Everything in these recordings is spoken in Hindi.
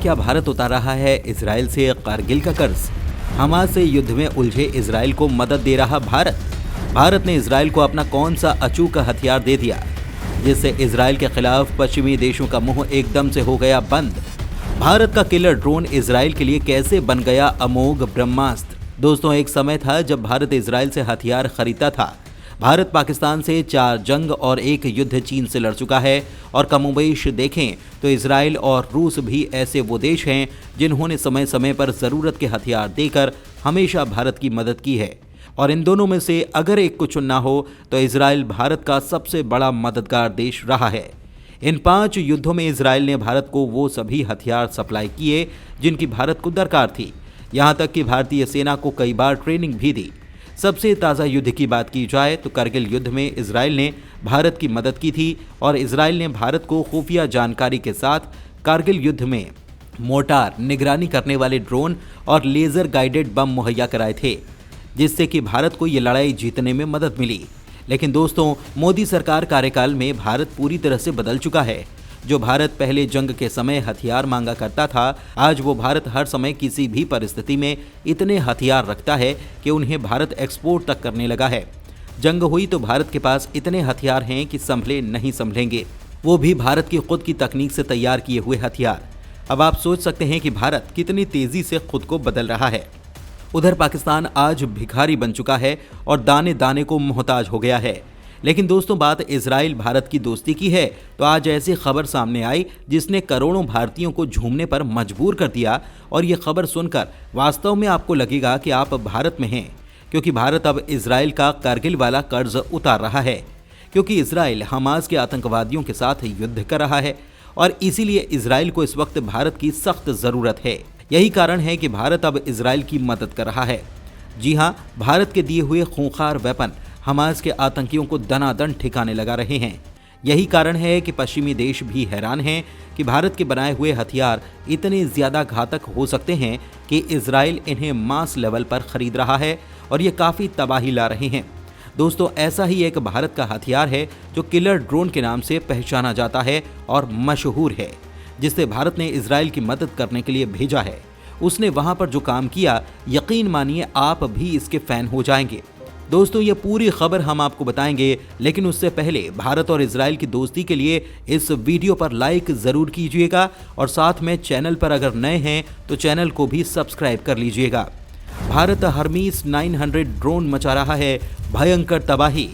क्या भारत उतार रहा है इजराइल से कारगिल का कर्ज? हमास से युद्ध में उलझे इजराइल को मदद दे रहा भारत। भारत ने इजराइल को अपना कौन सा अचूक हथियार दे दिया जिससे इजराइल के खिलाफ पश्चिमी देशों का मुंह एकदम से हो गया बंद? भारत का किलर ड्रोन इजराइल के लिए कैसे बन गया अमोघ ब्रह्मास्त्र? दोस्तों, एक समय था जब भारत इजराइल से हथियार खरीदता था। भारत पाकिस्तान से 4 जंग और 1 युद्ध चीन से लड़ चुका है और कमोबेश देखें तो इजराइल और रूस भी ऐसे वो देश हैं जिन्होंने समय समय पर ज़रूरत के हथियार देकर हमेशा भारत की मदद की है। और इन दोनों में से अगर एक को चुनना हो तो इजराइल भारत का सबसे बड़ा मददगार देश रहा है। इन 5 युद्धों में इजराइल ने भारत को वो सभी हथियार सप्लाई किए जिनकी भारत को दरकार थी। यहाँ तक कि भारतीय सेना को कई बार ट्रेनिंग भी दी। सबसे ताज़ा युद्ध की बात की जाए तो कारगिल युद्ध में इजराइल ने भारत की मदद की थी और इजराइल ने भारत को खुफिया जानकारी के साथ कारगिल युद्ध में मोर्टार, निगरानी करने वाले ड्रोन और लेज़र गाइडेड बम मुहैया कराए थे, जिससे कि भारत को ये लड़ाई जीतने में मदद मिली। लेकिन दोस्तों, मोदी सरकार कार्यकाल में भारत पूरी तरह से बदल चुका है। जो भारत पहले जंग के समय हथियार मांगा करता था, आज वो भारत हर समय किसी भी परिस्थिति में इतने हथियार रखता है कि उन्हें भारत एक्सपोर्ट तक करने लगा है। जंग हुई तो भारत के पास इतने हथियार हैं कि संभले नहीं संभलेंगे, वो भी भारत की खुद की तकनीक से तैयार किए हुए हथियार। अब आप सोच सकते हैं कि भारत कितनी तेजी से खुद को बदल रहा है। उधर पाकिस्तान आज भिखारी बन चुका है और दाने दाने को मोहताज हो गया है। लेकिन दोस्तों, बात इजराइल भारत की दोस्ती की है तो आज ऐसी खबर सामने आई जिसने करोड़ों भारतीयों को झूमने पर मजबूर कर दिया। और ये खबर सुनकर वास्तव में आपको लगेगा कि आप भारत में हैं, क्योंकि भारत अब इजराइल का कारगिल वाला कर्ज उतार रहा है। क्योंकि इजराइल हमास के आतंकवादियों के साथ युद्ध कर रहा है और इसीलिए इजराइल को इस वक्त भारत की सख्त ज़रूरत है। यही कारण है कि भारत अब इजराइल की मदद कर रहा है। जी हाँ, भारत के दिए हुए खूंखार वेपन हमास के आतंकियों को दनादन ठिकाने लगा रहे हैं। यही कारण है कि पश्चिमी देश भी हैरान हैं कि भारत के बनाए हुए हथियार इतने ज़्यादा घातक हो सकते हैं कि इजराइल इन्हें मास लेवल पर खरीद रहा है और ये काफ़ी तबाही ला रहे हैं। दोस्तों, ऐसा ही एक भारत का हथियार है जो किलर ड्रोन के नाम से पहचाना जाता है और मशहूर है, जिसे भारत ने इजराइल की मदद करने के लिए भेजा है। उसने वहाँ पर जो काम किया, यकीन मानिए आप भी इसके फ़ैन हो जाएंगे। दोस्तों, ये पूरी खबर हम आपको बताएंगे, लेकिन उससे पहले भारत और इजराइल की दोस्ती के लिए इस वीडियो पर लाइक ज़रूर कीजिएगा और साथ में चैनल पर अगर नए हैं तो चैनल को भी सब्सक्राइब कर लीजिएगा। भारत हर्मीस 900 ड्रोन मचा रहा है भयंकर तबाही।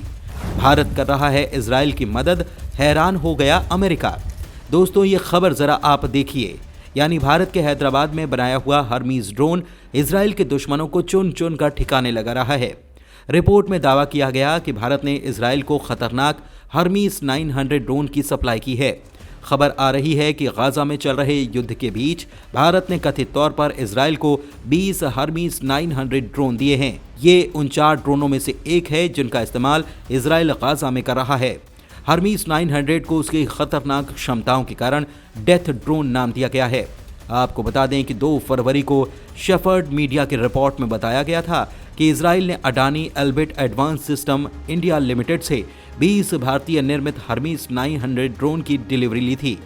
भारत कर रहा है इजराइल की मदद, हैरान हो गया अमेरिका। दोस्तों, ये खबर ज़रा आप देखिए। यानी भारत के हैदराबाद में बनाया हुआ हर्मीस ड्रोन इजराइल के दुश्मनों को चुन चुन कर ठिकाने लगा रहा है। रिपोर्ट में दावा किया गया कि भारत ने इजराइल को खतरनाक हर्मीस 900 ड्रोन की सप्लाई की है। खबर आ रही है कि गाजा में चल रहे युद्ध के बीच भारत ने कथित तौर पर इजराइल को 20 हर्मीस 900 ड्रोन दिए हैं। ये उन 4 ड्रोनों में से एक है जिनका इस्तेमाल इजराइल गाजा में कर रहा है। हर्मीस 900 को उसकी खतरनाक क्षमताओं के कारण डेथ ड्रोन नाम दिया गया है। आपको बता दें कि 2 फरवरी को शेफर्ड मीडिया की रिपोर्ट में बताया गया था कि इजराइल ने Adani Elbit advance system India limited से 20 भारतीय निर्मित हर्मीस 900 ड्रोन की डिलीवरी ली थी।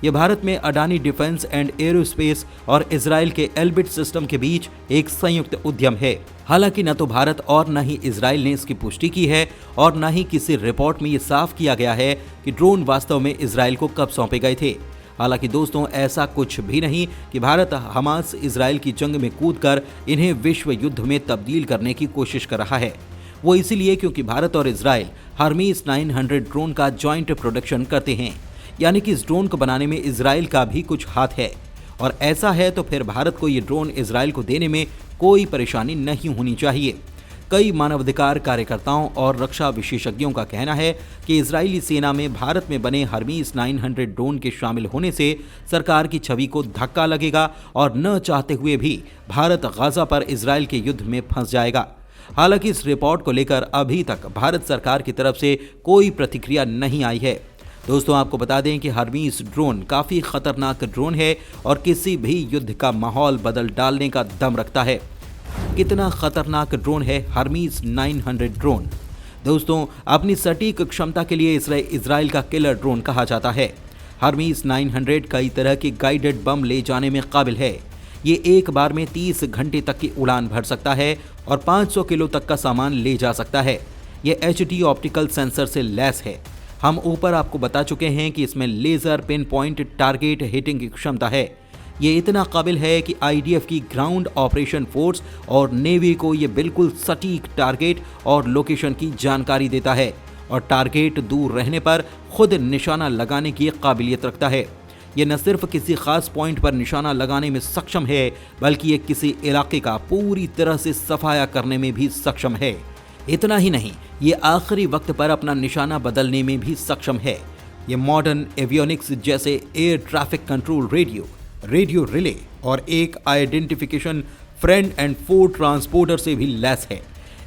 ये भारत में अडानी डिफेंस एंड एरोस्पेस और इजराइल के एल्बिट सिस्टम के बीच एक संयुक्त उद्यम है। हालांकि न तो भारत और न ही इजराइल ने इसकी पुष्टि की है और न ही किसी रिपोर्ट में ये साफ किया गया है कि ड्रोन वास्तव में इजराइल को कब सौंपे गए थे। हालांकि दोस्तों, ऐसा कुछ भी नहीं कि भारत हमास इजराइल की जंग में कूदकर इन्हें विश्व युद्ध में तब्दील करने की कोशिश कर रहा है। वो इसीलिए क्योंकि भारत और इजराइल हर्मीस 900 ड्रोन का जॉइंट प्रोडक्शन करते हैं। यानी कि इस ड्रोन को बनाने में इजराइल का भी कुछ हाथ है। और ऐसा है तो फिर भारत को ये ड्रोन इजराइल को देने में कोई परेशानी नहीं होनी चाहिए। कई मानवाधिकार कार्यकर्ताओं और रक्षा विशेषज्ञों का कहना है कि इजरायली सेना में भारत में बने हर्मीस 900 ड्रोन के शामिल होने से सरकार की छवि को धक्का लगेगा और न चाहते हुए भी भारत गाजा पर इजराइल के युद्ध में फंस जाएगा। हालांकि इस रिपोर्ट को लेकर अभी तक भारत सरकार की तरफ से कोई प्रतिक्रिया नहीं आई है। दोस्तों, आपको बता दें कि हर्मीस ड्रोन काफ़ी खतरनाक ड्रोन है और किसी भी युद्ध का माहौल बदल डालने का दम रखता है। कितना खतरनाक ड्रोन है हर्मीस 900 ड्रोन। दोस्तों, अपनी सटीक क्षमता के लिए इजराइल का किलर ड्रोन कहा जाता है। हर्मीस 900 कई तरह के गाइडेड बम ले जाने में काबिल है। ये एक बार में 30 घंटे तक की उड़ान भर सकता है और 500 किलो तक का सामान ले जा सकता है। ये HD ऑप्टिकल सेंसर से लैस है। हम ऊपर आपको बता चुके हैं कि इसमें laser pin point target hitting की क्षमता है। ये इतना काबिल है कि IDF की ग्राउंड ऑपरेशन फोर्स और नेवी को ये बिल्कुल सटीक टारगेट और लोकेशन की जानकारी देता है और टारगेट दूर रहने पर खुद निशाना लगाने की काबिलियत रखता है। ये न सिर्फ किसी खास पॉइंट पर निशाना लगाने में सक्षम है, बल्कि ये किसी इलाके का पूरी तरह से सफाया करने में भी सक्षम है। इतना ही नहीं, ये आखिरी वक्त पर अपना निशाना बदलने में भी सक्षम है। ये मॉडर्न एवियोनिक्स जैसे air traffic control radio relay और एक identification friend and foe transporter से भी लैस है।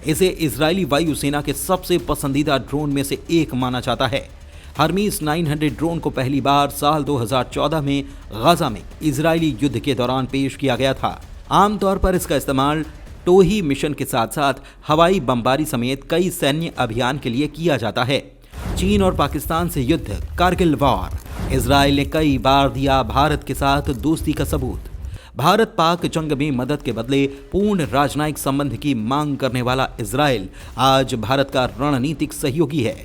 इसे इजरायली वायुसेना के सबसे पसंदीदा ड्रोन में से एक माना जाता है। हर्मीस 900 ड्रोन को पहली बार साल 2014 में गाजा में इजरायली युद्ध के दौरान पेश किया गया था। आमतौर पर इसका इस्तेमाल टोही मिशन के साथ साथ हवाई बमबारी समेत कई सैन्य अभियान के लिए किया जाता है। चीन और पाकिस्तान से युद्ध, कारगिल वॉर, इजराइल ने कई बार दिया भारत के साथ दोस्ती का सबूत। भारत पाक जंग में मदद के बदले पूर्ण राजनयिक संबंध की मांग करने वाला इजराइल आज भारत का रणनीतिक सहयोगी है।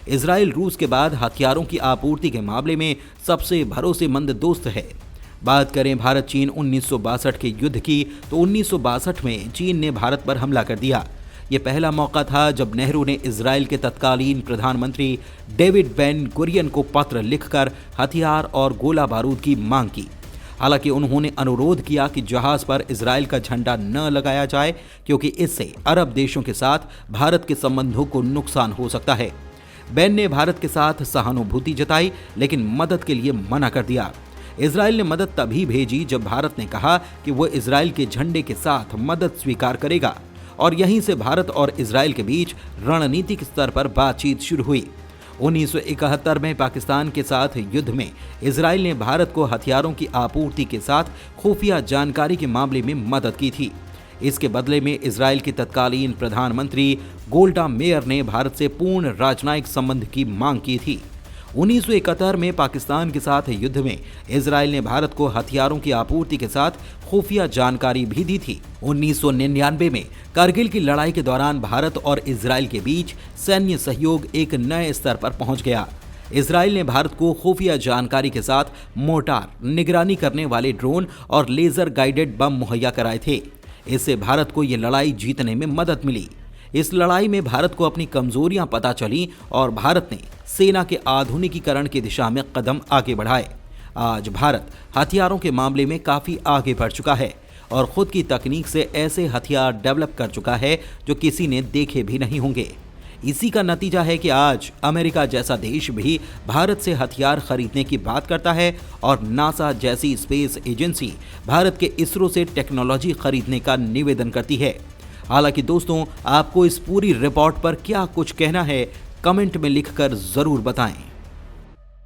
इजराइल रूस के बाद हथियारों की आपूर्ति के मामले में सबसे भरोसेमंद दोस्त है। बात करें भारत चीन 1962 के युद्ध की, तो 1962 में चीन ने भारत पर हमला कर दिया। ये पहला मौका था जब नेहरू ने इजराइल के तत्कालीन प्रधानमंत्री डेविड बेन गुरियन को पत्र लिखकर हथियार और गोला बारूद की मांग की। हालांकि उन्होंने अनुरोध किया कि जहाज पर इजराइल का झंडा न लगाया जाए, क्योंकि इससे अरब देशों के साथ भारत के संबंधों को नुकसान हो सकता है। बेन ने भारत के साथ सहानुभूति जताई, लेकिन मदद के लिए मना कर दिया। इजराइल ने मदद तभी भेजी जब भारत ने कहा कि वो इजराइल के झंडे के साथ मदद स्वीकार करेगा, और यहीं से भारत और इजराइल के बीच रणनीतिक स्तर पर बातचीत शुरू हुई। 1971 में पाकिस्तान के साथ युद्ध में इजराइल ने भारत को हथियारों की आपूर्ति के साथ खुफिया जानकारी के मामले में मदद की थी। इसके बदले में इजराइल की तत्कालीन प्रधानमंत्री गोल्डा मेयर ने भारत से पूर्ण राजनयिक संबंध की मांग की थी। 1971 में पाकिस्तान के साथ युद्ध में इजराइल ने भारत को हथियारों की आपूर्ति के साथ खुफिया जानकारी भी दी थी। 1999 में कारगिल की लड़ाई के दौरान भारत और इजराइल के बीच सैन्य सहयोग एक नए स्तर पर पहुंच गया। इजराइल ने भारत को खुफिया जानकारी के साथ मोर्टार, निगरानी करने वाले ड्रोन और लेजर गाइडेड बम मुहैया कराए थे। इससे भारत को ये लड़ाई जीतने में मदद मिली। इस लड़ाई में भारत को अपनी कमजोरियां पता चली और भारत ने सेना के आधुनिकीकरण की दिशा में कदम आगे बढ़ाए। आज भारत हथियारों के मामले में काफी आगे बढ़ चुका है और खुद की तकनीक से ऐसे हथियार डेवलप कर चुका है जो किसी ने देखे भी नहीं होंगे। इसी का नतीजा है कि आज अमेरिका जैसा देश भी भारत से हथियार खरीदने की बात करता है और नासा जैसी स्पेस एजेंसी भारत के इसरो से टेक्नोलॉजी खरीदने का निवेदन करती है। हालांकि दोस्तों, आपको इस पूरी रिपोर्ट पर क्या कुछ कहना है, कमेंट में लिखकर जरूर बताएं।